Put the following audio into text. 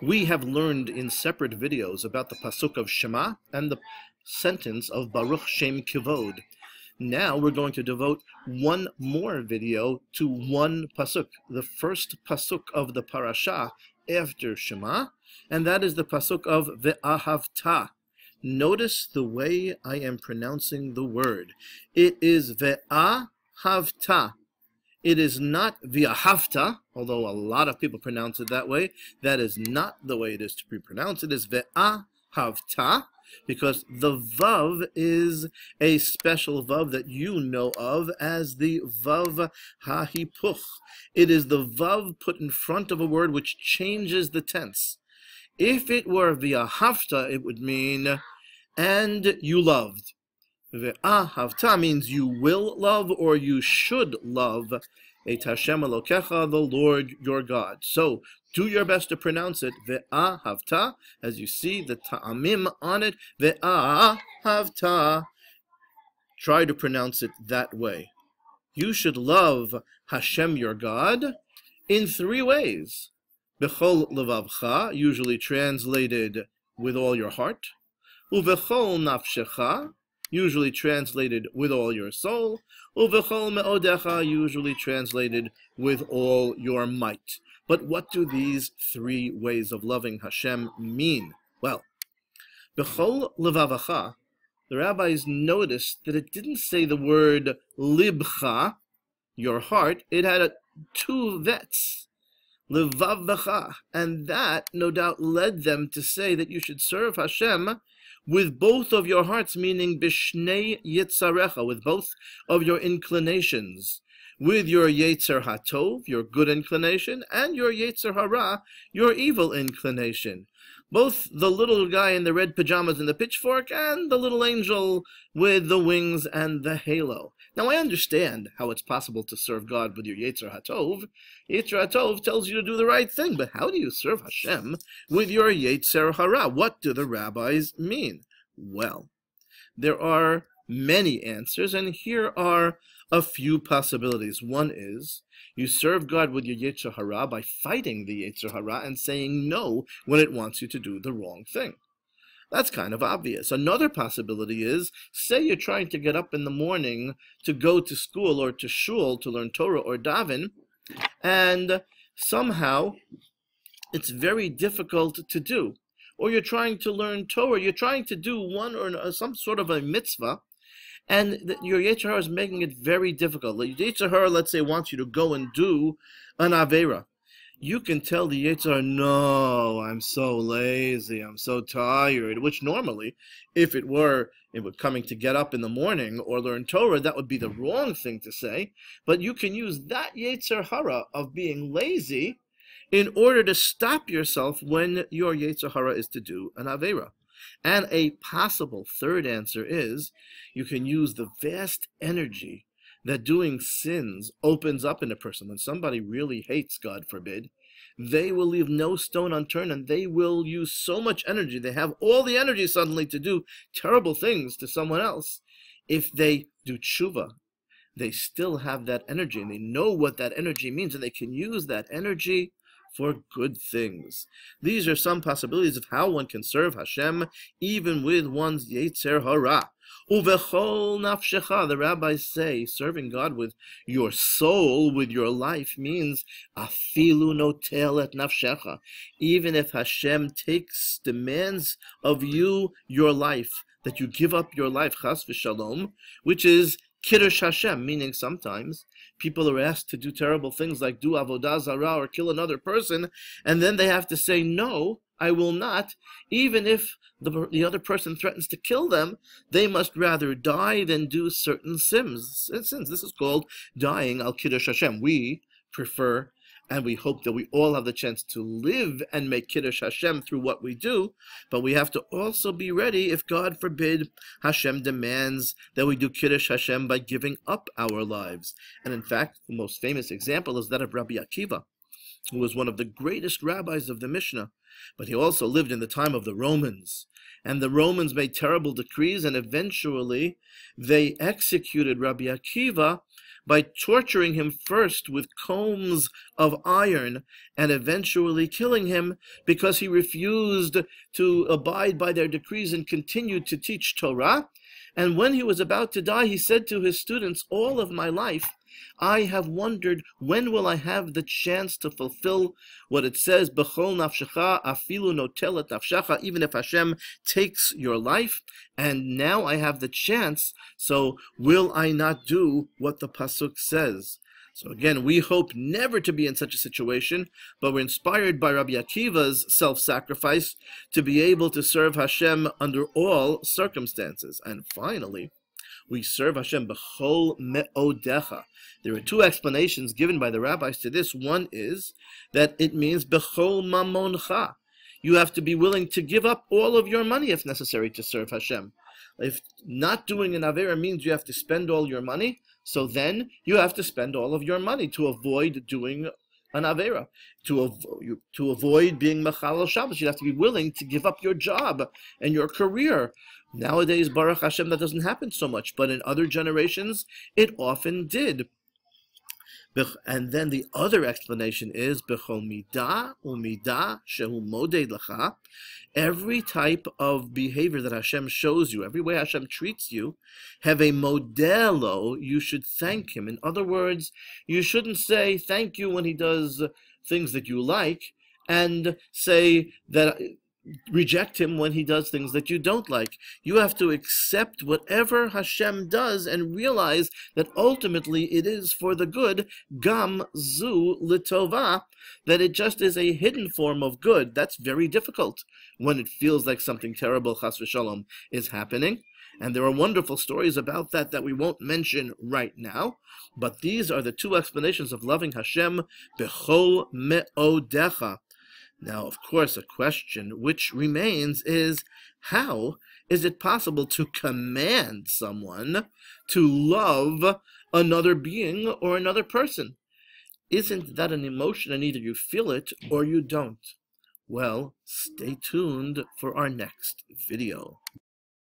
We have learned in separate videos about the pasuk of Shema and the sentence of Baruch Shem Kivod. Now we're going to devote one more video to one pasuk, the first pasuk of the parasha after Shema, and that is the pasuk of Ve'ahavta. Notice the way I am pronouncing the word. It is Ve'ahavta. It is not Ve'ahavta, although a lot of people pronounce it that way. That is not the way it is to be pronounced. It is Ve'ahavta, because the vav is a special vav that you know of as the vav hahipuch. It is the vav put in front of a word which changes the tense. If it were Ve'ahavta, it would mean, and you loved. Ve'ahavta means you will love or you should love et Hashem Elokecha, the Lord your God. So do your best to pronounce it Ve'ahavta, as you see the ta'amim on it, Ve'ahavta. Try to pronounce it that way. You should love Hashem your God in three ways. Bechol levavcha, usually translated with all your heart. Uvechol nafshecha, usually translated with all your soul. Uvechol me'odecha, usually translated with all your might. But what do these three ways of loving Hashem mean? Well, bechol levavacha, the rabbis noticed that it didn't say the word libcha, your heart. It had two vets. Levavacha, and that no doubt led them to say that you should serve Hashem with both of your hearts, meaning bishnei yitzarecha, with both of your inclinations, with your yetzer hatov, your good inclination, and your yetzer hara, your evil inclination. Both the little guy in the red pajamas and the pitchfork, and the little angel with the wings and the halo. Now, I understand how it's possible to serve God with your Yetzer HaTov. Yetzer HaTov tells you to do the right thing, but how do you serve Hashem with your Yetzer Hara? What do the rabbis mean? Well, there are many answers, and here are a few possibilities. One is, you serve God with your Yetzer Hara by fighting the Yetzer Hara and saying no when it wants you to do the wrong thing. That's kind of obvious. Another possibility is, say you're trying to get up in the morning to go to school or to shul to learn Torah or daven, and somehow it's very difficult to do. Or you're trying to learn Torah, you're trying to do one or some sort of a mitzvah, and your Yetzer Hara is making it very difficult. The Yetzer Hara, let's say, wants you to go and do an Aveira. You can tell the Yetzer Hara, no, I'm so lazy, I'm so tired, which normally, if it were coming to get up in the morning or learn Torah, that would be the wrong thing to say. But you can use that Yetzer Hara of being lazy in order to stop yourself when your Yetzer Hara is to do an Aveira. And a possible third answer is, you can use the vast energy that doing sins opens up in a person. When somebody really hates, God forbid, they will leave no stone unturned, and they will use so much energy. They have all the energy suddenly to do terrible things to someone else. If they do tshuva, they still have that energy, and they know what that energy means, and they can use that energy for good things. These are some possibilities of how one can serve Hashem even with one's Yetzer Hara. Uvechol nafshecha, the rabbis say, serving God with your soul, with your life, means afilu notel et nafshecha. Even if Hashem demands of you your life, that you give up your life, chas v'shalom, which is kiddush Hashem, meaning sometimes people are asked to do terrible things like do avodah zarah or kill another person, and then they have to say, no, I will not. Even if the other person threatens to kill them, they must rather die than do certain sins. This is called dying al kiddush Hashem. We prefer, and we hope that we all have the chance to live and make Kiddush Hashem through what we do, but we have to also be ready if, God forbid, Hashem demands that we do Kiddush Hashem by giving up our lives. And in fact, the most famous example is that of Rabbi Akiva, who was one of the greatest rabbis of the Mishnah, but he also lived in the time of the Romans. And the Romans made terrible decrees, and eventually they executed Rabbi Akiva by torturing him first with combs of iron and eventually killing him because he refused to abide by their decrees and continued to teach Torah. And when he was about to die, he said to his students, all of my life, I have wondered, when will I have the chance to fulfill what it says, B'chol nafshecha afilu notelet nafshecha, even if Hashem takes your life, and now I have the chance, so will I not do what the Pasuk says? So again, we hope never to be in such a situation, but we're inspired by Rabbi Akiva's self-sacrifice to be able to serve Hashem under all circumstances. And finally, we serve Hashem b'chol me'odecha. There are two explanations given by the rabbis to this. One is that it means b'chol mamoncha. You have to be willing to give up all of your money if necessary to serve Hashem. If not doing an avera means you have to spend all your money, so then you have to spend all of your money to avoid doing an avera, to avoid being machal Shabbos. You have to be willing to give up your job and your career. Nowadays, Baruch Hashem, that doesn't happen so much, but in other generations, it often did. And then the other explanation is b'chol midah umidah shehu moded lecha. Every type of behavior that Hashem shows you, every way Hashem treats you, have a modelo, you should thank Him. In other words, you shouldn't say thank you when He does things that you like, and say that reject Him when He does things that you don't like. You have to accept whatever Hashem does and realize that ultimately it is for the good, gam zu litova, that it just is a hidden form of good. That's very difficult when it feels like something terrible, chas v'shalom, is happening. And there are wonderful stories about that we won't mention right now. But these are the two explanations of loving Hashem, b'chol me'odecha. Now, of course, a question which remains is, how is it possible to command someone to love another being or another person? Isn't that an emotion and either you feel it or you don't? Well, stay tuned for our next video.